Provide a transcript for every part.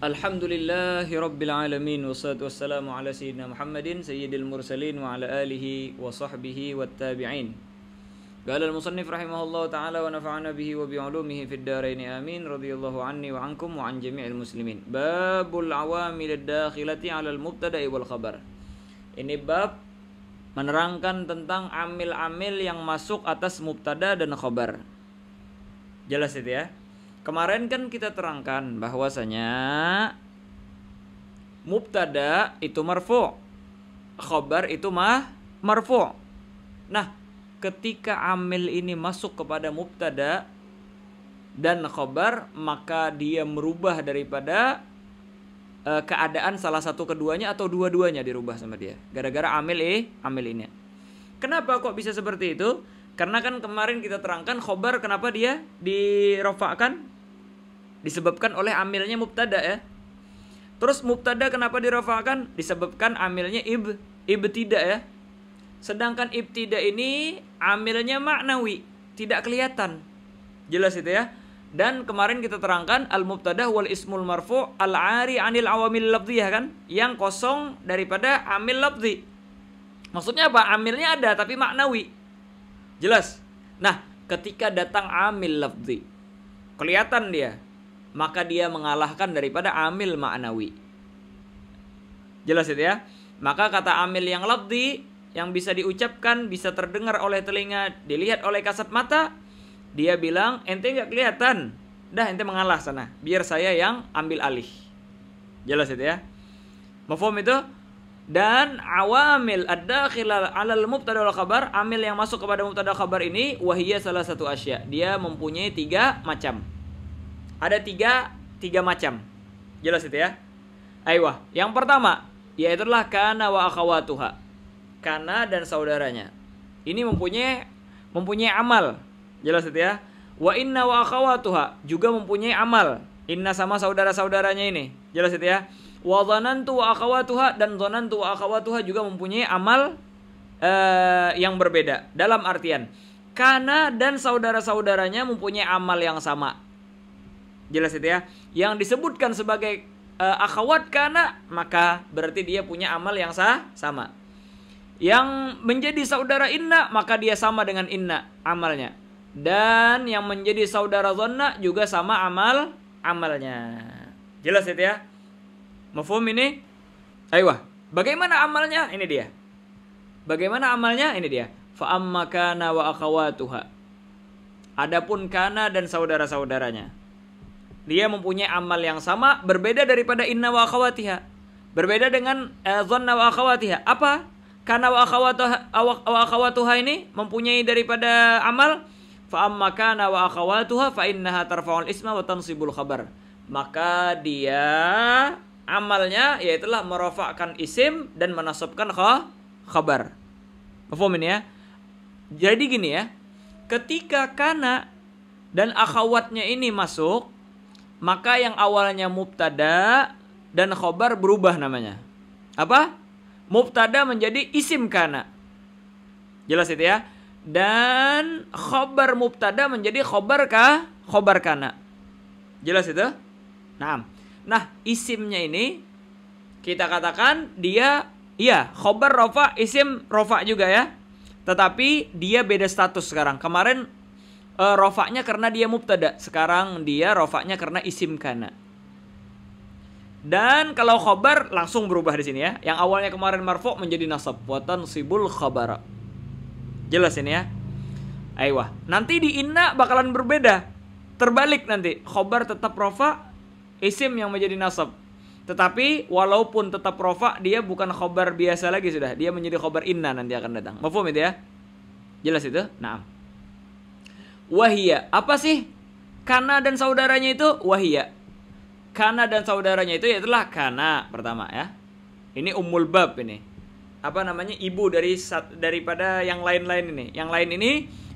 Alhamdulillahi Rabbil Alamin. Wassalatu wassalamu ala sayyidina Muhammadin sayyidil mursalin wa ala alihi wa sahbihi wa tabi'in. Qala al-musannif rahimahullah ta'ala wa nafa'ana bihi wa bi'ulumihi fid darain amin. Radiyallahu anni wa ankum wa an jami'il muslimin. Babul awamil ad-dakhilati 'ala al-mubtada'i wal khabar. Ini bab menerangkan tentang amil-amil yang masuk atas mubtada dan khabar. Jelas itu ya. Kemarin kan kita terangkan bahwasanya mubtada itu marfu', khabar itu marfu'. Nah, ketika amil ini masuk kepada mubtada dan khabar, maka dia merubah daripada keadaan salah satu keduanya atau dua-duanya dirubah sama dia. Gara-gara amil ini. Kenapa kok bisa seperti itu? Karena kan kemarin kita terangkan khabar kenapa dia dirofakkan? Disebabkan oleh amilnya mubtada ya. Terus mubtada kenapa dirofakkan? Disebabkan amilnya ibtida ya. Sedangkan ibtida ini amilnya maknawi, tidak kelihatan. Jelas itu ya. Dan kemarin kita terangkan al-mubtada wal ismul marfu' al-'ari 'anil awamil lafdhiyah kan, yang kosong daripada amil lafzi. Maksudnya apa? Amilnya ada tapi maknawi. Jelas. Nah, ketika datang amil lafzi, kelihatan dia, maka dia mengalahkan daripada amil ma'nawi. Jelas itu ya. Maka kata amil yang lafzi, yang bisa diucapkan, bisa terdengar oleh telinga, dilihat oleh kasat mata, dia bilang, ente nggak kelihatan, dah ente mengalah sana, biar saya yang ambil alih. Jelas itu ya. Mafhum itu? Dan awamil ad-dakhilal 'alal mubtada wal khabar, amil yang masuk kepada mubtada khabar ini wahiyya salah satu asya. Dia mempunyai 3 macam. Ada tiga macam. Jelas itu ya. Aiyah. Yang pertama, yaitulah kana wa akhawatuha. Kana dan saudaranya. Ini mempunyai amal. Jelas itu ya. Wa inna wa akhawatuha juga mempunyai amal. Inna sama saudara-saudaranya ini. Jelas itu ya. Wa dhanantu wa akhawatuha, dan dhanantu wa akhawatuha juga mempunyai amal yang berbeda. Dalam artian, kana dan saudara-saudaranya mempunyai amal yang sama. Jelas itu ya. Yang disebutkan sebagai akhawat kana, maka berarti dia punya amal yang sama. Yang menjadi saudara inna, maka dia sama dengan inna amalnya. Dan yang menjadi saudara dhanna juga sama amalnya. Jelas itu ya. Mafhum ini? Ayo. Bagaimana amalnya? Ini dia. Bagaimana amalnya? Ini dia. Fa amma kana wa akhawatuha. Adapun kana dan saudara-saudaranya, dia mempunyai amal yang sama, berbeda daripada inna wa akhawatiha. Berbeda dengan dhanna wa akhawatiha. Apa? Kana wa akhawatuha ini mempunyai daripada amal. Fa amma kana wa akhawatuha fa innaha tarfa'ul isma wa tansibul khabar. Maka dia amalnya yaitulah merofakkan isim dan menasabkan khabar. Paham ini ya? Jadi gini ya. Ketika kana dan akhawatnya ini masuk, maka yang awalnya mubtada dan khobar berubah namanya. Apa? Mubtada menjadi isim kana. Jelas itu ya. Dan khobar mubtada menjadi khobar kana. Jelas itu? Nah, isimnya ini kita katakan dia khobar rofa, isim rofa juga ya. Tetapi dia beda status sekarang. Kemarin rofaknya karena dia mubtada, sekarang dia rofaknya karena isim kana. Dan kalau khobar langsung berubah di sini ya. Yang awalnya kemarin marfu' menjadi nasab, wa tansibul khabara. Jelas ini ya. Aiyah. Nanti di inna bakalan berbeda. Terbalik nanti. Khobar tetap rofa, isim yang menjadi nasab. Tetapi walaupun tetap rofa, dia bukan khobar biasa lagi sudah. Dia menjadi khobar inna nanti akan datang. Mafhum itu ya? Jelas itu? Naam. Wahia, apa sih kana dan saudaranya itu? Wahia, kana dan saudaranya itu yaitulah kana pertama ya. Ini ummul bab ini. Apa namanya? Ibu daripada yang lain-lain ini. Yang lain ini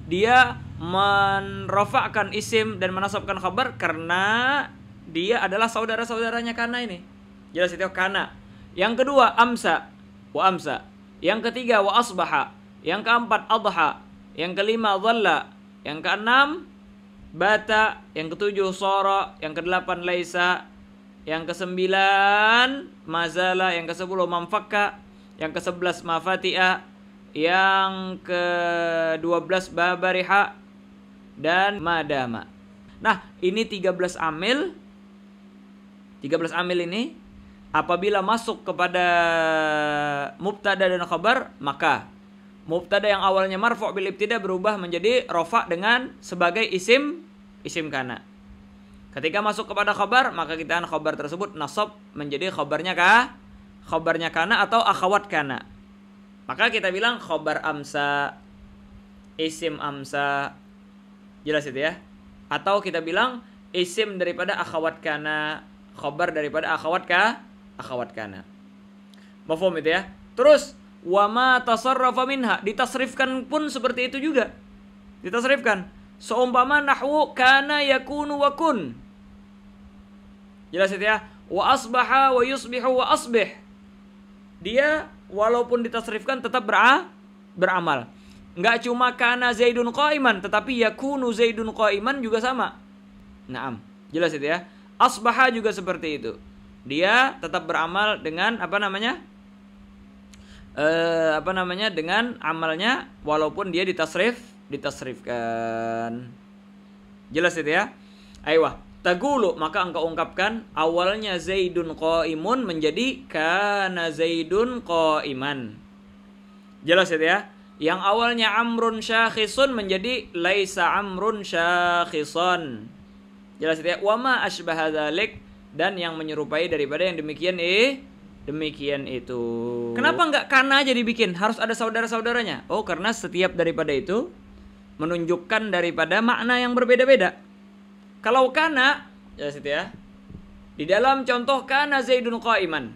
dia menrofakkan isim dan menasabkan khabar karena dia adalah saudara-saudaranya kana ini. Jelas itu kana. Yang kedua amsa, wa amsa. Yang ketiga wa asbaha. Yang keempat adha. Yang kelima dhalla. Yang keenam bata, yang ketujuh sora, yang kedelapan laisa, Yang ke-9 mazala, yang ke-10 mamfakka, yang ke-11 mafati'a, yang ke-12 babariha, dan madama. Nah, ini 13 amil. 13 amil ini apabila masuk kepada mubtada dan khabar, maka mubtada yang awalnya marfu' bil ibtida berubah menjadi rafa' dengan sebagai isim kana. Ketika masuk kepada khabar, maka kita khabar tersebut nasab menjadi khabarnya kana atau akhawat kana. Maka kita bilang khabar amsa, isim amsa. Jelas itu ya? Atau kita bilang isim daripada akhawat kana, khabar daripada akhawat kana. Mafhum itu ya? Terus wa ma tasarrafa minha, ditasrifkan pun seperti itu juga. Ditasrifkan. Seumpama nahwu kana yakunu wa kun. Jelas itu ya? Wa asbaha wa yusbihu wa asbih. Dia walaupun ditasrifkan tetap beramal. Enggak cuma kana zaidun qa'iman, tetapi yakunu zaidun qa'iman juga sama. Naam. Jelas itu ya? Asbaha juga seperti itu. Dia tetap beramal dengan dengan amalnya walaupun dia ditasrifkan. Jelas itu ya? Aiyah, taqulu, maka engkau ungkapkan awalnya zaidun qa'imun menjadi kana zaidun qa'iman. Jelas itu ya? Yang awalnya amrun syakhisun menjadi laisa amrun syakhisan. Jelas itu ya? Wa ma asbaha dzalik, dan yang menyerupai daripada yang demikian itu. Kenapa enggak kana aja dibikin? Harus ada saudara-saudaranya. Oh, karena setiap daripada itu menunjukkan daripada makna yang berbeda-beda. Kalau kana, jelas itu ya. Di dalam contoh kana zaidun qa'iman,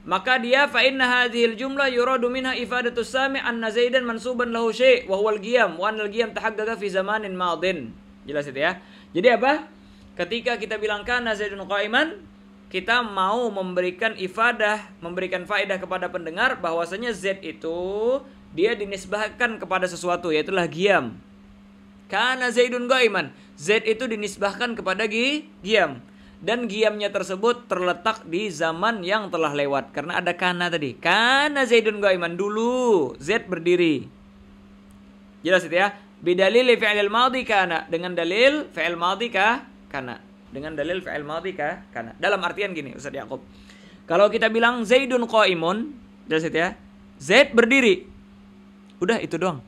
maka dia fa inna hadhil jumlah yuradu minha ifadatus sami' anna zaidan mansuban lahu syai' wa huwa al-qiyam wa anna al-qiyam tahaqqaqa fi zamanin madin. Jelas itu ya. Jadi apa? Ketika kita bilang kana zaidun qa'iman, kita mau memberikan faedah kepada pendengar bahwasanya Z itu dia dinisbahkan kepada sesuatu, yaitulah qiyam. Kana zaidun qa'iman, Z itu dinisbahkan kepada qiyam. Dan qiyamnya tersebut terletak di zaman yang telah lewat. Karena ada kana tadi. Kana zaidun qa'iman, dulu Z berdiri. Jelas itu ya? Bidalil fi'il madhi kana, dengan dalil fi'il madhi kana. Dengan dalil fi'il madhi kana. Dalam artian gini Ustaz Yaqub. Kalau kita bilang zaidun qa'imun, jelas itu ya? Z berdiri. Udah itu doang.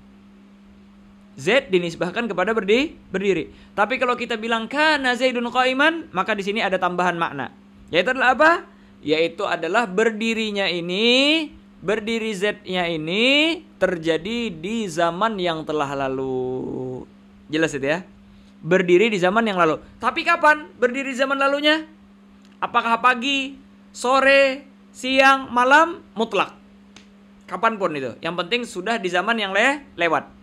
Z dinisbahkan kepada berdiri. Tapi kalau kita bilang kana zaidun qa'iman, maka di sini ada tambahan makna. Yaitu adalah apa? Yaitu adalah berdiri Z-nya ini terjadi di zaman yang telah lalu. Jelas itu ya? Berdiri di zaman yang lalu. Tapi kapan berdiri zaman lalunya? Apakah pagi, sore, siang, malam? Mutlak. Kapanpun itu. Yang penting sudah di zaman yang lewat.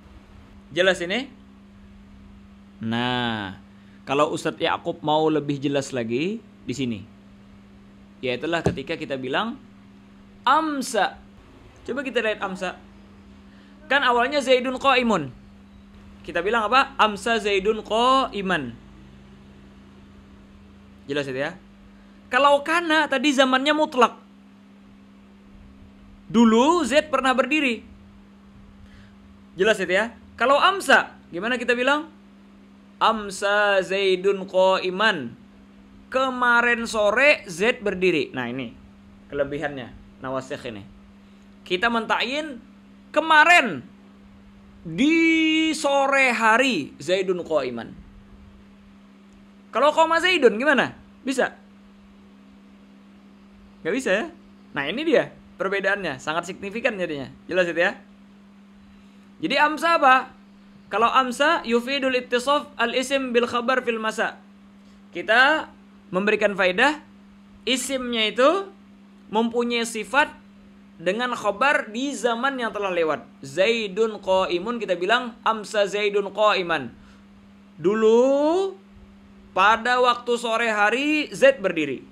Jelas ini? Nah, kalau Ustadz Yaqub mau lebih jelas lagi di sini, yaitulah ketika kita bilang amsa. Coba kita lihat amsa. Kan awalnya zaidun qa'imun. Kita bilang apa? Amsa zaidun qa'iman. Jelas itu ya? Kalau kana tadi zamannya mutlak. Dulu Z pernah berdiri. Jelas itu ya? Kalau amsa, gimana kita bilang? Amsa zaidun qa'iman. Kemarin sore Z berdiri. Nah ini kelebihannya nawasikh ini. Kita mentakyin kemarin di sore hari zaidun qa'iman. Kalau koma zaidun gimana? Bisa? Gak bisa ya? Nah ini dia perbedaannya. Sangat signifikan jadinya. Jelas itu ya? Jadi amsa apa? Kalau amsa yufidul ittisaf al-isim bil khabar fil masa. Kita memberikan faedah isimnya itu mempunyai sifat dengan khabar di zaman yang telah lewat. Zaidun qa'imun, kita bilang amsa zaidun qa'iman. Dulu pada waktu sore hari Z berdiri.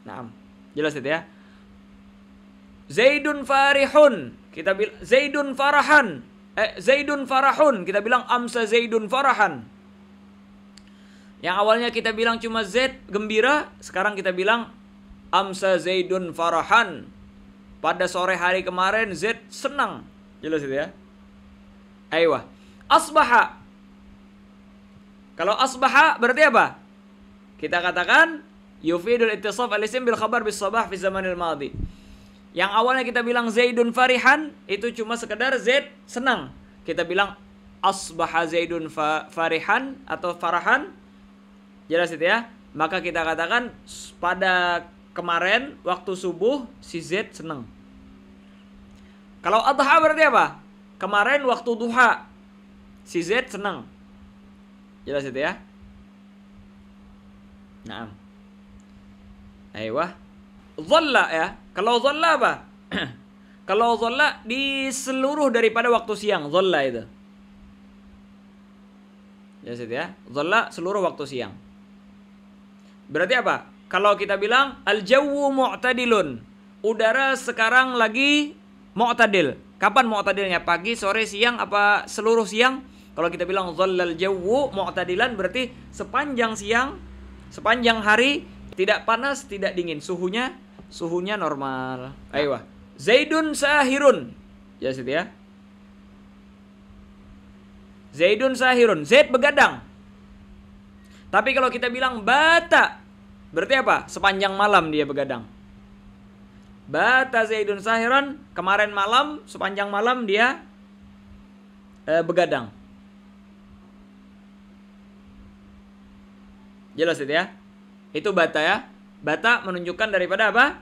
Nah, jelas itu ya. Zaidun farihun, kita bilang zaidun farahan. Zaidun farahun, kita bilang amsa zaidun farahan. Yang awalnya kita bilang cuma Zaid gembira, sekarang kita bilang amsa Zaidun farahan. Pada sore hari kemarin Zaid senang. Jelas itu ya. Aiyah. Asbaha. Kalau asbaha berarti apa? Kita katakan yufidul ittisaf al-isim bil khabar bis sabah fi zamanil madhi. Yang awalnya kita bilang Zaidun farihan, itu cuma sekedar Zaid senang. Kita bilang asbaha Zaidun farihan atau farahan. Jelas itu ya. Maka kita katakan pada kemarin waktu subuh si Zaid senang. Kalau adha berarti apa? Kemarin waktu duha si Zaid senang. Jelas itu ya. Naam. Aiyah. Dhalla ya. Kalau dhalla apa? Kalau dhalla di seluruh daripada waktu siang, dhalla itu. Jelas itu ya. Dhalla seluruh waktu siang. Berarti apa? Kalau kita bilang al-jawwu mu'tadilun. Udara sekarang lagi mu'tadil. Kapan mu'tadilnya? Pagi, sore, siang, apa seluruh siang? Kalau kita bilang dhallal jawwu mu'tadilan berarti sepanjang siang, sepanjang hari tidak panas, tidak dingin. Suhunya normal. Ayo. Zaidun sahirun. Ya situ ya. Zaidun sahirun. Zaid begadang. Tapi kalau kita bilang bata, berarti apa? Sepanjang malam dia begadang. Bata Zaidun sahiran, kemarin malam, sepanjang malam dia begadang. Jelas itu ya. Itu bata ya. Bata menunjukkan daripada apa?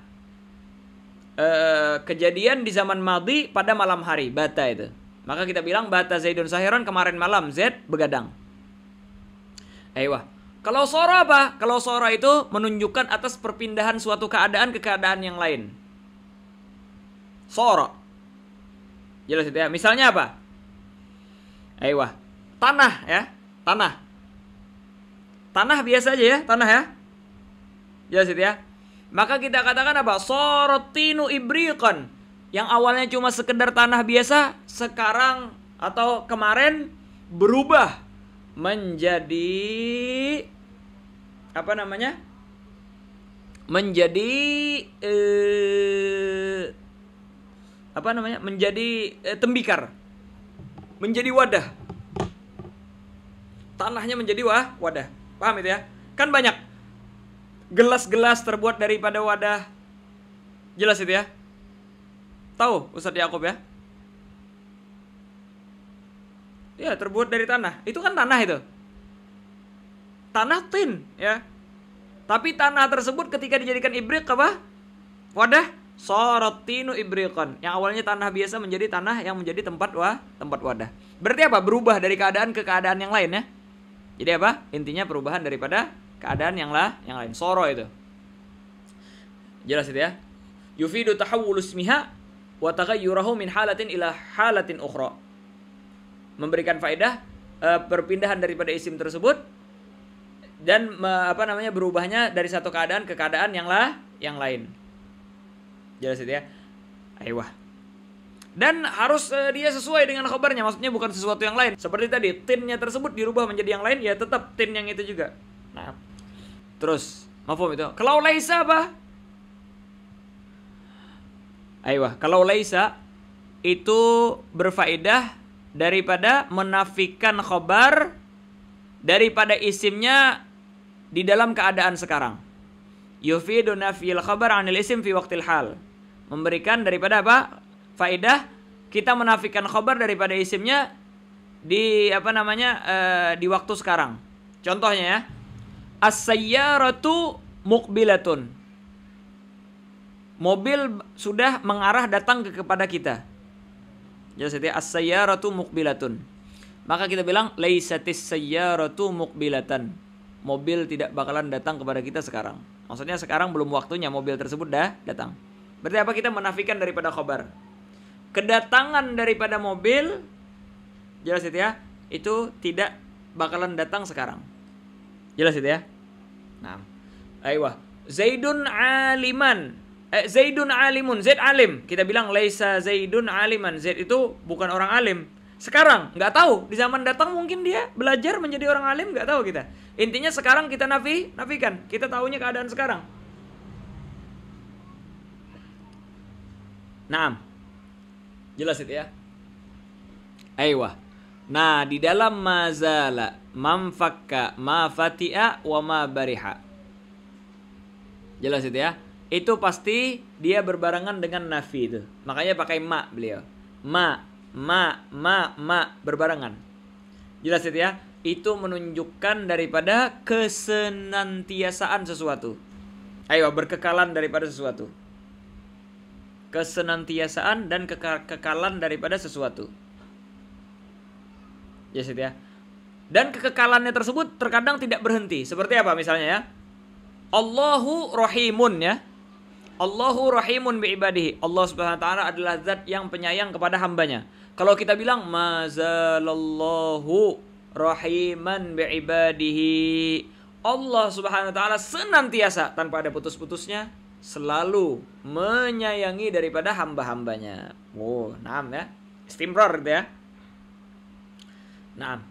Kejadian di zaman madhi pada malam hari. Bata itu. Maka kita bilang bata Zaidun sahiran, kemarin malam Zaid begadang. Aiyah. Kalau sora apa? Kalau sora itu menunjukkan atas perpindahan suatu keadaan ke keadaan yang lain. Sora. Jelas itu ya. Misalnya apa? Aiyah. Tanah ya. Tanah. Tanah biasa aja ya. Tanah ya. Jelas itu ya. Maka kita katakan apa? Sorotinu ibriqan. Yang awalnya cuma sekedar tanah biasa, sekarang atau kemarin berubah menjadi apa namanya? Menjadi apa namanya? Menjadi tembikar. Menjadi wadah. Tanahnya menjadi wadah. Paham itu ya? Kan banyak gelas-gelas terbuat daripada wadah. Jelas itu ya? Tahu Ustadz Yakub ya? Ya, terbuat dari tanah. Itu kan tanah itu. Tanah tin ya. Tapi tanah tersebut ketika dijadikan ibriq apa? Wadah. Sorotinu ibriqan. Yang awalnya tanah biasa menjadi tanah yang menjadi tempat wadah. Berarti apa? Berubah dari keadaan ke keadaan yang lain ya. Jadi apa? Intinya perubahan daripada keadaan yang lain. Soro itu. Jelas itu ya. Yufidu tahawwul ismiha wa taghayyurahu min halatin ila halatin ukhra. Memberikan faedah perpindahan daripada isim tersebut dan berubahnya dari satu keadaan ke keadaan yang lain. Jelas itu ya. Aiyah. Dan harus dia sesuai dengan khabarnya, maksudnya bukan sesuatu yang lain. Seperti tadi, tinnya tersebut dirubah menjadi yang lain, ya tetap tin yang itu juga. Nah, terus, mafhum itu. Kalau laisa apa? Aiyah, kalau laisa itu berfaedah daripada menafikan khabar daripada isimnya di dalam keadaan sekarang. Yufidu nafyil khabar 'anil isim fi waqtil hal. Memberikan daripada apa? Faedah kita menafikan khabar daripada isimnya di di waktu sekarang. Contohnya ya. As-sayyaratu muqbilatun. Mobil sudah mengarah datang kepada kita. Jadi as-sayyaratu muqbilatun. Maka kita bilang laisatis sayyaratu muqbilatan. Mobil tidak bakalan datang kepada kita sekarang. Maksudnya sekarang belum waktunya mobil tersebut dah datang. Berarti apa? Kita menafikan daripada khabar. Kedatangan daripada mobil, jelas itu ya, itu tidak bakalan datang sekarang. Jelas itu ya. Nah, aiyah. Zaidun aliman. Zaidun alimun. Zaid alim. Kita bilang laisa Zaidun aliman. Zaid itu bukan orang alim. Sekarang nggak tahu, di zaman datang mungkin dia belajar menjadi orang alim, nggak tahu kita. Intinya sekarang kita nafikan, kita tahunya keadaan sekarang. Naam. Jelas itu ya. Aiyah. Nah, di dalam mazala, mamfakka, ma fati'a, wa ma bariha. Jelas itu ya. Itu pasti dia berbarengan dengan nafi itu. Makanya pakai ma beliau. Ma berbarengan. Jelas itu ya. Itu menunjukkan daripada kesenantiasaan sesuatu. Ayo, berkekalan daripada sesuatu. Kesenantiasaan dan kekekalan daripada sesuatu. Jelas itu ya. Dan kekekalannya tersebut terkadang tidak berhenti. Seperti apa misalnya ya? Allahu rahimun ya. Allahu rahimun bi'ibadihi. Allah subhanahu wa ta'ala adalah zat yang penyayang kepada hambanya. Kalau kita bilang mazalallahu rahiman bi'ibadihi, Allah subhanahu wa ta'ala senantiasa tanpa ada putus-putusnya selalu menyayangi daripada hamba-hambanya. Oh, naam ya. Istimrar gitu ya. Naam.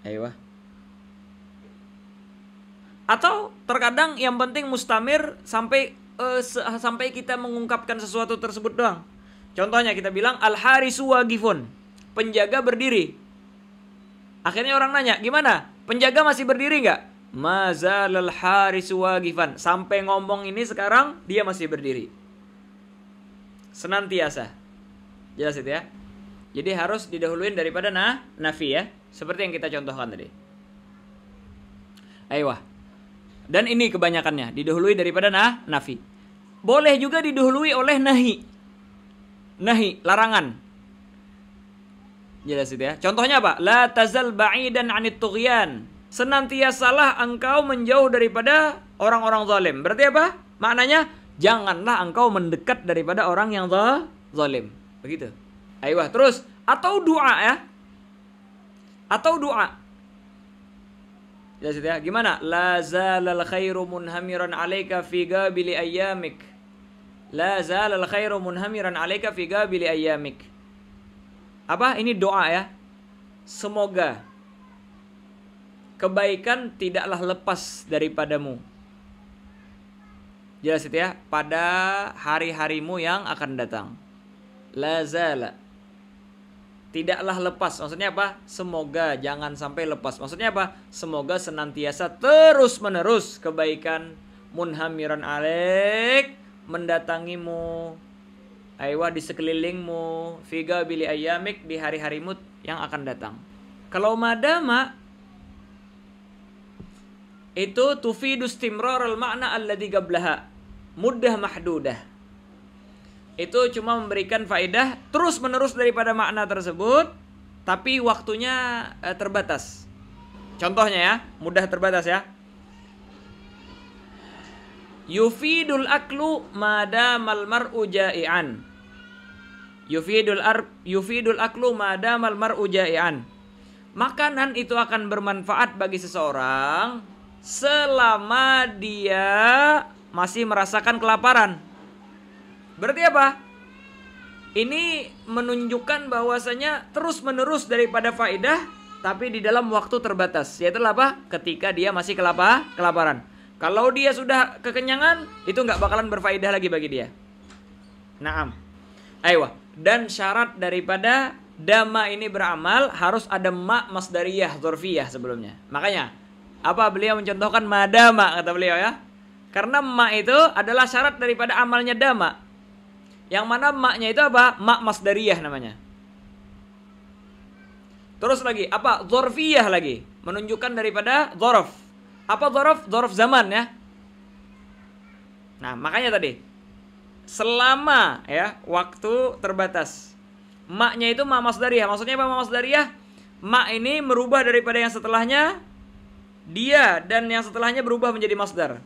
Ayo. Atau terkadang yang penting mustamir sampai kita mengungkapkan sesuatu tersebut doang. Contohnya kita bilang al-harisu waqifun, penjaga berdiri. Akhirnya orang nanya, gimana? Penjaga masih berdiri nggak? Mazalal harisu waqifan. Sampai ngomong ini sekarang dia masih berdiri. Senantiasa. Jelas itu ya. Jadi harus didahuluin daripada nafi ya. Seperti yang kita contohkan tadi. Ayo. Dan ini kebanyakannya didahului daripada nafi. Boleh juga didahului oleh nahi. Nahi, larangan. Jelas itu ya. Contohnya apa? La tazal ba'idan 'anit tughyan. Senantiasalah engkau menjauh daripada orang-orang zalim. Berarti apa? Maknanya janganlah engkau mendekat daripada orang yang zalim. Begitu. Ayo, terus atau doa ya. Atau doa. Jelas itu ya. Gimana? La zalal khairu munhamiran 'alaika fi gabili ayyamik. La zalal khairu munhamiran 'alaika fi gabili ayyamik. Apa? Ini doa ya. Semoga kebaikan tidaklah lepas daripadamu. Jelas itu ya. Pada hari-harimu yang akan datang. La zala. Tidaklah lepas. Maksudnya apa? Semoga jangan sampai lepas. Maksudnya apa? Semoga senantiasa terus menerus kebaikan munhamiran alaik mendatangimu. Aywa di sekelilingmu. Figa bili ayyamik di hari-harimu yang akan datang. Kalau madama itu tufidu istimrar al-ma'na alladhi qablaha. Muddah mahdudah. Itu cuma memberikan faedah terus menerus daripada makna tersebut, tapi waktunya terbatas. Contohnya ya, mudah terbatas ya. Yufidul aklu madamal mar'u ja'ian. Yufidul aklu madamal mar'u ja'ian. Makanan itu akan bermanfaat bagi seseorang selama dia masih merasakan kelaparan. Berarti apa? Ini menunjukkan bahwasanya terus menerus daripada faedah, tapi di dalam waktu terbatas. Yaitu apa? Ketika dia masih kelaparan. Kalau dia sudah kekenyangan, itu nggak bakalan berfaedah lagi bagi dia. Naam. Ayo. Dan syarat daripada dama ini beramal harus ada ma masdariyah dzarfiyah sebelumnya. Makanya apa beliau mencontohkan madama kata beliau ya? Karena ma itu adalah syarat daripada amalnya dama. Yang mana maknya itu apa? Mak masdariyah namanya. Terus lagi, apa? Dzarfiyah lagi. Menunjukkan daripada dzaraf. Apa dzaraf? Dzaraf zaman ya. Nah, makanya tadi. Selama ya, waktu terbatas. Maknya itu mak masdariyah. Maksudnya apa mak masdariyah? Mak ini merubah daripada yang setelahnya. Dia dan yang setelahnya berubah menjadi masdar.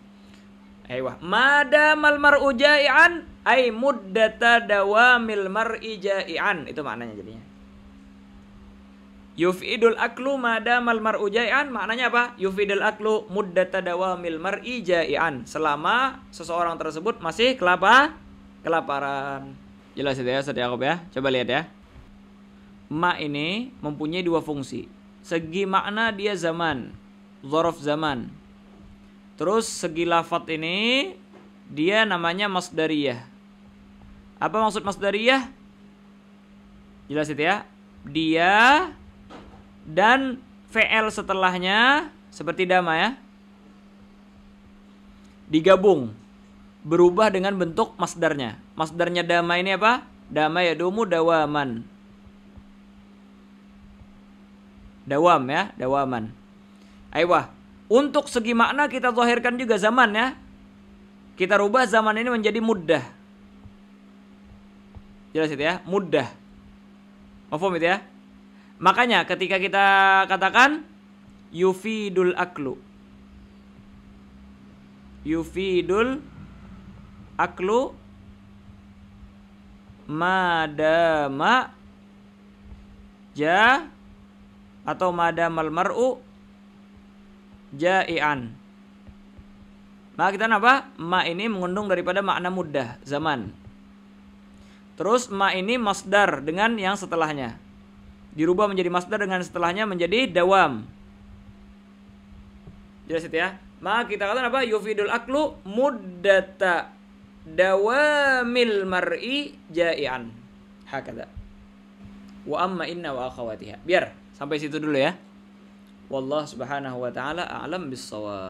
Aiyah. Madamal mar'u ja'ian ay muddata dawamil mar'i ja'ian. Itu maknanya jadinya. Yufidul aklu madamal mar'u ja'ian. Maknanya apa? Yufidul aklu muddata dawamil mar'i ja'ian. Selama seseorang tersebut masih kelaparan. Jelas itu ya Ustaz Yaqub ya. Coba lihat ya. ma ini mempunyai dua fungsi. Segi makna dia zaman, dzaraf zaman. Terus segi lafadz ini dia namanya masdariyah. Apa maksud masdariyah? Jelas itu ya. Dia dan fi'il setelahnya seperti dama ya, digabung berubah dengan bentuk masdarnya. Masdarnya dama ini apa? Dama yadumu dawaman. Dawam ya, dawaman. Aiyah. Untuk segi makna kita zahirkan juga zaman ya. Kita rubah zaman ini menjadi muddah. Jelas itu ya, muddah. Mafhum itu ya? Makanya ketika kita katakan yufidul aklu. Yufidul aklu madama ja atau madamal mar'u ja'ian. Maka kita apa? Ma ini mengundung daripada makna muddah, zaman. Terus ma ini masdar dengan yang setelahnya. Dirubah menjadi masdar dengan setelahnya menjadi dawam. Jelas itu ya? Maka kita katakan apa? Yufidul aklu muddata dawamil mar'i ja'ian. Hakada. Wa amma inna wa akhawatiha. Biar sampai situ dulu ya. Wallahu subhanahu wa ta'ala a'lam bis-shawab.